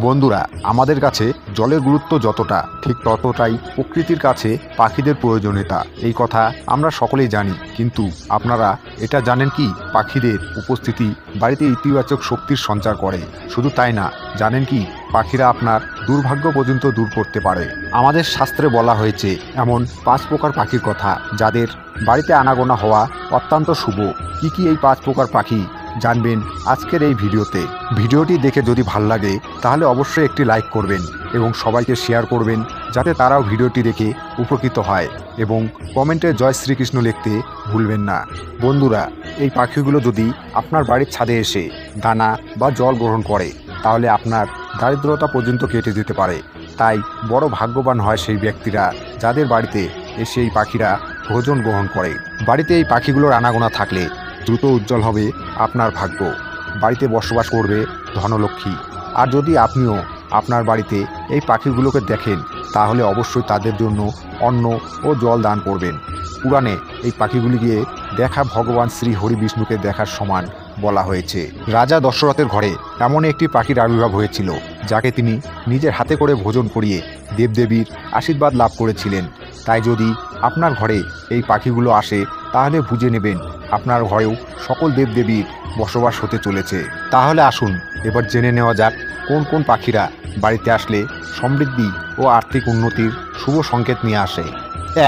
বন্ধুরা, আমাদের কাছে জলের গুরুত্ব যতটা ঠিক ততটাই প্রকৃতির কাছে পাখিদের প্রয়োজনীয়তা এই কথা আমরা সকলেই জানি। কিন্তু আপনারা এটা জানেন কি, পাখিদের উপস্থিতি বাড়িতে ইতিবাচক শক্তির সঞ্চার করে। শুধু তাই না, জানেন কি পাখিরা আপনার দুর্ভাগ্য পর্যন্ত দূর করতে পারে। আমাদের শাস্ত্রে বলা হয়েছে এমন 5 প্রকার পাখির কথা যাদের বাড়িতে আনাগোনা হওয়া অত্যন্ত শুভ। কি কি এই 5 প্রকার পাখি জানবেন আজকের এই ভিডিওতে। ভিডিওটি দেখে যদি ভাল লাগে তাহলে অবশ্যই একটি লাইক করবেন এবং সবাইকে শেয়ার করবেন যাতে তারাও ভিডিওটি দেখে উপকৃত হয়, এবং কমেন্টে জয় শ্রীকৃষ্ণ লিখতে ভুলবেন না। বন্ধুরা, এই পাখিগুলো যদি আপনার বাড়ির ছাদে এসে দানা বা জল গ্রহণ করে তাহলে আপনার দারিদ্রতা পর্যন্ত কেটে যেতে পারে। তাই বড় ভাগ্যবান হয় সেই ব্যক্তিরা যাদের বাড়িতে এসে এই পাখিরা ভোজন গ্রহণ করে। বাড়িতে এই পাখিগুলোর আনাগোনা থাকলে দ্রুত উজ্জ্বল হবে আপনার ভাগ্য, বাড়িতে বসবাস করবে ধনলক্ষ্মী। আর যদি আপনিও আপনার বাড়িতে এই পাখিগুলোকে দেখেন তাহলে অবশ্যই তাদের জন্য অন্ন ও জল দান করবেন। পুরাণে এই পাখিগুলিকে দেখা ভগবান শ্রী হরি বিষ্ণুকে দেখার সমান বলা হয়েছে। রাজা দশরথের ঘরে এমন একটি পাখির আবির্ভাব হয়েছিল যাকে তিনি নিজের হাতে করে ভোজন করিয়ে দেবদেবীর আশীর্বাদ লাভ করেছিলেন। তাই যদি আপনার ঘরে এই পাখিগুলো আসে তাহলে বুঝে নেবেন আপনার ঘরেও সকল দেবদেবীর বসবাস হতে চলেছে। তাহলে আসুন এবার জেনে নেওয়া যাক কোন কোন পাখিরা বাড়িতে আসলে সমৃদ্ধি ও আর্থিক উন্নতির শুভ সংকেত নিয়ে আসে।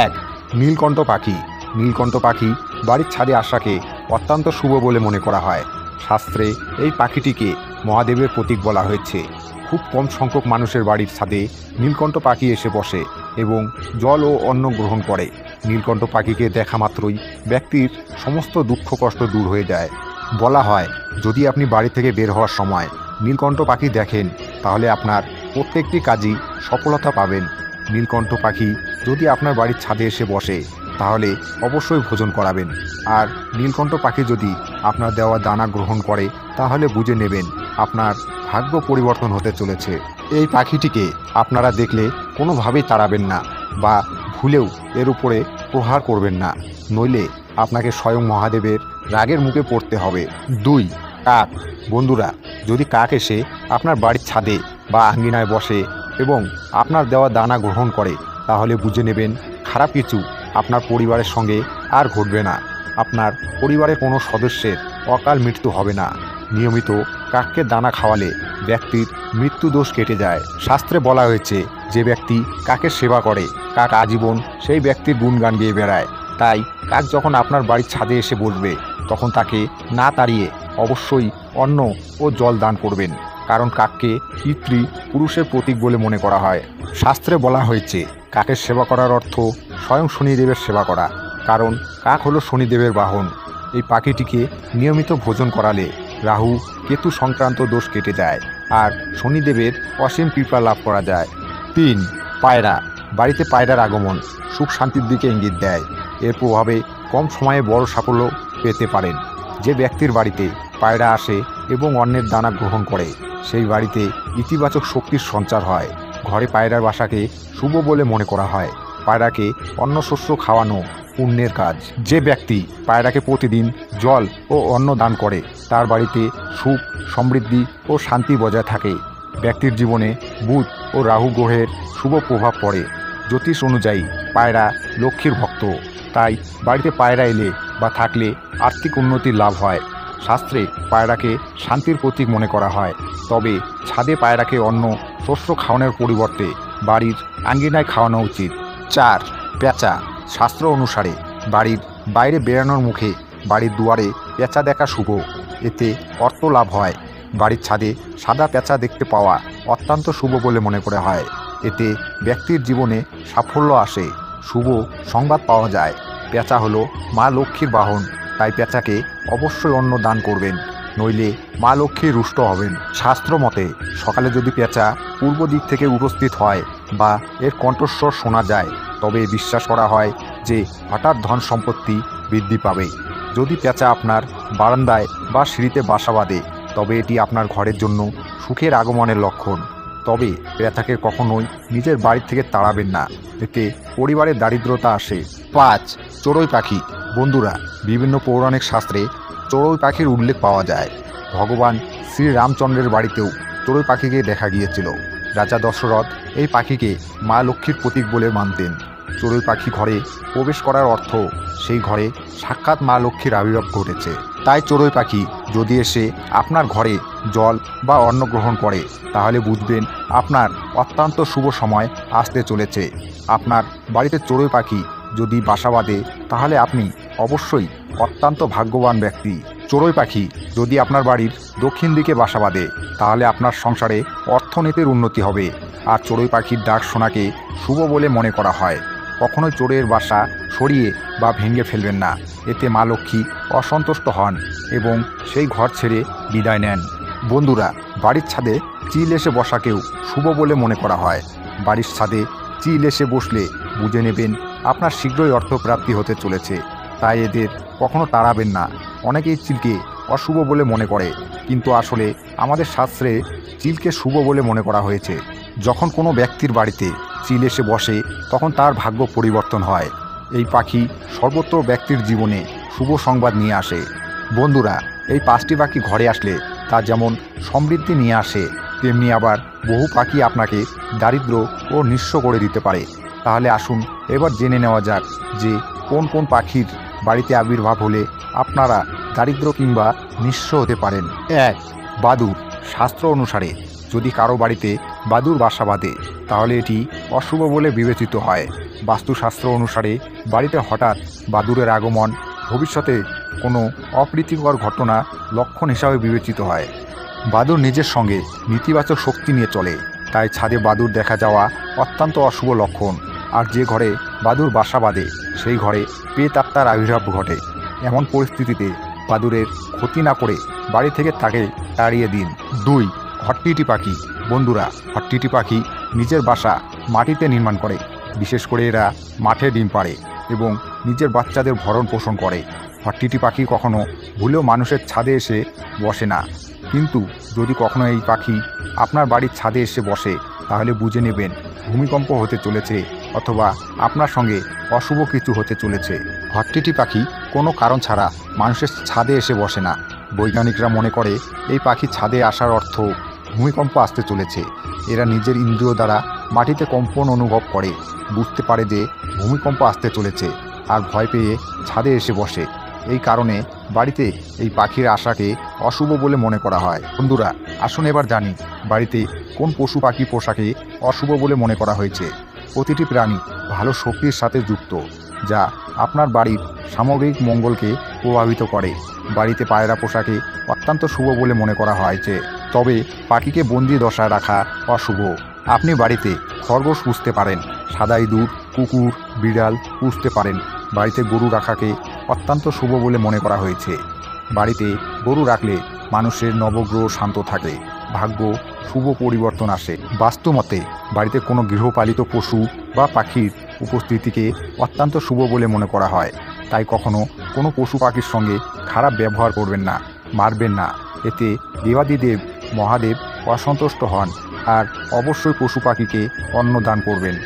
1. নীলকণ্ঠ পাখি। নীলকণ্ঠ পাখি বাড়ির ছাদে আসাকে অত্যন্ত শুভ বলে মনে করা হয়। শাস্ত্রে এই পাখিটিকে মহাদেবের প্রতীক বলা হয়েছে। খুব কম সংখ্যক মানুষের বাড়ির ছাদে নীলকণ্ঠ পাখি এসে বসে এবং জল ও অন্ন গ্রহণ করে। নীলকণ্ঠ পাখিকে দেখা মাত্রই ব্যক্তির সমস্ত দুঃখ কষ্ট দূর হয়ে যায়। বলা হয় যদি আপনি বাড়ি থেকে বের হওয়ার সময় নীলকণ্ঠ পাখি দেখেন তাহলে আপনার প্রত্যেকটি কাজই সফলতা পাবেন। নীলকণ্ঠ পাখি যদি আপনার বাড়ির ছাদে এসে বসে তাহলে অবশ্যই ভোজন করাবেন। আর নীলকণ্ঠ পাখি যদি আপনার দেওয়া দানা গ্রহণ করে তাহলে বুঝে নেবেন আপনার ভাগ্য পরিবর্তন হতে চলেছে। এই পাখিটিকে আপনারা দেখলে কোনোভাবেই তাড়াবেন না বা ভুলেও এর উপরে প্রহার করবেন না, নইলে আপনাকে স্বয়ং মহাদেবের রাগের মুখে পড়তে হবে। 2. কাক। বন্ধুরা, যদি কাক এসে আপনার বাড়ির ছাদে বা আঙ্গিনায় বসে এবং আপনার দেওয়া দানা গ্রহণ করে তাহলে বুঝে নেবেন খারাপ কিছু আপনার পরিবারের সঙ্গে আর ঘটবে না। আপনার পরিবারের কোনো সদস্যের অকাল মৃত্যু হবে না। নিয়মিত কাককে দানা খাওয়ালে ব্যক্তির মৃত্যু দোষ কেটে যায়। শাস্ত্রে বলা হয়েছে যে ব্যক্তি কাকের সেবা করে কাক আজীবন সেই ব্যক্তির গুণগান গেয়ে বেড়ায়। তাই কাক যখন আপনার বাড়ির ছাদে এসে বসবে তখন তাকে না তাড়িয়ে অবশ্যই অন্ন ও জল দান করবেন, কারণ কাককে পিতৃ পুরুষের প্রতীক বলে মনে করা হয়। শাস্ত্রে বলা হয়েছে কাকের সেবা করার অর্থ স্বয়ং শনিদেবের সেবা করা, কারণ কাক হলো শনিদেবের বাহন। এই পাখিটিকে নিয়মিত ভোজন করালে রাহু কেতু সংক্রান্ত দোষ কেটে যায় আর শনিদেবের অসীম কৃপা লাভ করা যায়। 3. পায়রা। বাড়িতে পায়রার আগমন সুখ শান্তির দিকে ইঙ্গিত দেয়। এর প্রভাবে কম সময়ে বড় সাফল্য পেতে পারেন। যে ব্যক্তির বাড়িতে পায়রা আসে এবং অন্নের দানা গ্রহণ করে সেই বাড়িতে ইতিবাচক শক্তির সঞ্চার হয়। ঘরে পায়রার বাসাকে শুভ বলে মনে করা হয়। পায়রাকে অন্ন শস্য খাওয়ানো পুণ্যের কাজ। যে ব্যক্তি পায়রাকে প্রতিদিন জল ও অন্ন দান করে তার বাড়িতে সুখ সমৃদ্ধি ও শান্তি বজায় থাকে। ব্যক্তির জীবনে বুধ ও রাহু গ্রহের শুভ প্রভাব পড়ে। জ্যোতিষ অনুযায়ী পায়রা লক্ষ্মীর ভক্ত, তাই বাড়িতে পায়রা এলে বা থাকলে আর্থিক উন্নতির লাভ হয়। শাস্ত্রে পায়রাকে শান্তির প্রতীক মনে করা হয়। তবে ছাদে পায়রাকে অন্ন শস্য খাওয়ানোর পরিবর্তে বাড়ির আঙ্গিনায় খাওয়ানো উচিত। 4. পেঁচা। শাস্ত্র অনুসারে বাড়ির বাইরে বেড়ানোর মুখে বাড়ির দুয়ারে পেঁচা দেখা শুভ, এতে অর্থ লাভ হয়। বাড়ির ছাদে সাদা পেঁচা দেখতে পাওয়া অত্যন্ত শুভ বলে মনে করা হয়। এতে ব্যক্তির জীবনে সাফল্য আসে, শুভ সংবাদ পাওয়া যায়। পেঁচা হলো মা লক্ষ্মীর বাহন, তাই পেঁচাকে অবশ্যই অন্ন দান করবেন, নইলে মা লক্ষ্মী রুষ্ট হবেন। শাস্ত্র মতে সকালে যদি পেঁচা পূর্ব দিক থেকে উপস্থিত হয় বা এর কণ্ঠস্বর শোনা যায় তবে বিশ্বাস করা হয় যে হঠাৎ ধন সম্পত্তি বৃদ্ধি পাবে। যদি পেঁচা আপনার বারান্দায় বা সিঁড়িতে বাসা বাঁধে তবে এটি আপনার ঘরের জন্য সুখের আগমনের লক্ষণ। তবে পেঁচাকে কখনোই নিজের বাড়ি থেকে তাড়াবেন না, এতে পরিবারের দারিদ্রতা আসে। 5. চড়ুই পাখি। বন্ধুরা, বিভিন্ন পৌরাণিক শাস্ত্রে চড়ুই পাখির উল্লেখ পাওয়া যায়। ভগবান শ্রী রামচন্দ্রের বাড়িতেও চড়ুই পাখিকে দেখা গিয়েছিল। রাজা দশরথ এই পাখিকে মা লক্ষ্মীর প্রতীক বলে মানতেন। চড়ুই পাখি ঘরে প্রবেশ করার অর্থ সেই ঘরে সাক্ষাৎ মা লক্ষ্মীর আবির্ভাব ঘটেছে। তাই চড়ুই পাখি যদি এসে আপনার ঘরে জল বা অন্ন গ্রহণ করে তাহলে বুঝবেন আপনার অত্যন্ত শুভ সময় আসতে চলেছে। আপনার বাড়িতে চড়ুই পাখি যদি বাসা বাঁধে তাহলে আপনি অবশ্যই অত্যন্ত ভাগ্যবান ব্যক্তি। চড়ুই পাখি যদি আপনার বাড়ির দক্ষিণ দিকে বাসা বাঁধে তাহলে আপনার সংসারে অর্থনীতির উন্নতি হবে। আর চড়ুই পাখির ডাক শোনাকে শুভ বলে মনে করা হয়। কখনোই চড়ুইয়ের বাসা সরিয়ে বা ভেঙে ফেলবেন না, এতে মা লক্ষ্মী অসন্তুষ্ট হন এবং সেই ঘর ছেড়ে বিদায় নেন। বন্ধুরা, বাড়ির ছাদে চিল এসে বসাকেও শুভ বলে মনে করা হয়। বাড়ির ছাদে চিল এসে বসলে বুঝে নেবেন আপনার শীঘ্রই অর্থপ্রাপ্তি হতে চলেছে। তাই এদের কখনো তাড়াবেন না। অনেকেই চিলকে অশুভ বলে মনে করে, কিন্তু আসলে আমাদের শাস্ত্রে চিলকে শুভ বলে মনে করা হয়েছে। যখন কোনো ব্যক্তির বাড়িতে চিল এসে বসে তখন তার ভাগ্য পরিবর্তন হয়। এই পাখি সর্বত্র ব্যক্তির জীবনে শুভ সংবাদ নিয়ে আসে। বন্ধুরা, এই 5টি পাখি ঘরে আসলে তা যেমন সমৃদ্ধি নিয়ে আসে, তেমনি আবার বহু পাখি আপনাকে দারিদ্র ও নিঃস্ব করে দিতে পারে। তাহলে আসুন এবার জেনে নেওয়া যাক যে কোন কোন পাখির বাড়িতে আবির্ভাব হলে আপনারা দারিদ্র কিংবা নিঃস্ব হতে পারেন। 1. বাদুড়। শাস্ত্র অনুসারে যদি কারো বাড়িতে বাদুড় বাসা বাঁধে তাহলে এটি অশুভ বলে বিবেচিত হয়। বাস্তুশাস্ত্র অনুসারে বাড়িতে হঠাৎ বাদুড়ের আগমন ভবিষ্যতে কোনো অপ্রীতিকর ঘটনা লক্ষণ হিসাবে বিবেচিত হয়। বাদুড় নিজের সঙ্গে নেতিবাচক শক্তি নিয়ে চলে, তাই ছাদে বাদুড় দেখা যাওয়া অত্যন্ত অশুভ লক্ষণ। আর যে ঘরে বাদুড় বাসা বাঁধে সেই ঘরে প্রেত আত্মার আবির্ভাব ঘটে। এমন পরিস্থিতিতে বাদুড়ের ক্ষতি না করে বাড়ি থেকে তাকে তাড়িয়ে দিন। 2. হট্টিটি পাখি। বন্ধুরা, হট্টিটি পাখি নিজের বাসা মাটিতে নির্মাণ করে। বিশেষ করে এরা মাঠে ডিম পাড়ে এবং নিজের বাচ্চাদের ভরণ পোষণ করে। হট্টিটি পাখি কখনো ভুলেও মানুষের ছাদে এসে বসে না, কিন্তু যদি কখনো এই পাখি আপনার বাড়ির ছাদে এসে বসে তাহলে বুঝে নেবেন ভূমিকম্প হতে চলেছে অথবা আপনার সঙ্গে অশুভ কিছু হতে চলেছে। হট্টিটি পাখি কোনো কারণ ছাড়া মানুষের ছাদে এসে বসে না। বৈজ্ঞানিকরা মনে করে এই পাখি ছাদে আসার অর্থ ভূমিকম্প আসতে চলেছে। এরা নিজের ইন্দ্রিয় দ্বারা মাটিতে কম্পন অনুভব করে, বুঝতে পারে যে ভূমিকম্প আসতে চলেছে আর ভয় পেয়ে ছাদে এসে বসে। এই কারণে বাড়িতে এই পাখির আসাকে অশুভ বলে মনে করা হয়। বন্ধুরা, আসুন এবার জানি বাড়িতে কোন পশু পাখি পোষাকে অশুভ বলে মনে করা হয়েছে। প্রতিটি প্রাণী ভালো শক্তির সাথে যুক্ত, যা আপনার বাড়ির সামগ্রিক মঙ্গলকে প্রভাবিত করে। বাড়িতে পায়রা পোষাকে অত্যন্ত শুভ বলে মনে করা হয়েছে, তবে পাখিকে বন্দি দশায় রাখা অশুভ। আপনি বাড়িতে খরগোশ পুষতে পারেন, সাদা ইঁদুর, কুকুর, বিড়াল পুষতে পারেন। বাড়িতে গরু রাখাকে অত্যন্ত শুভ বলে মনে করা হয়েছে। বাড়িতে গরু রাখলে মানুষের নবগ্রহ শান্ত থাকে, ভাগ্য শুভ পরিবর্তন আসে। বাস্তুমতে বাড়িতে কোনো গৃহপালিত পশু বা পাখির উপস্থিতিকে অত্যন্ত শুভ বলে মনে করা হয়। তাই কখনো কোনো পশু পাখির সঙ্গে খারাপ ব্যবহার করবেন না, মারবেন না। এতে দেবাদিদেব মহাদেব অসন্তুষ্ট হন। আর অবশ্যই পশু পাখিকে অন্ন দান করবেন।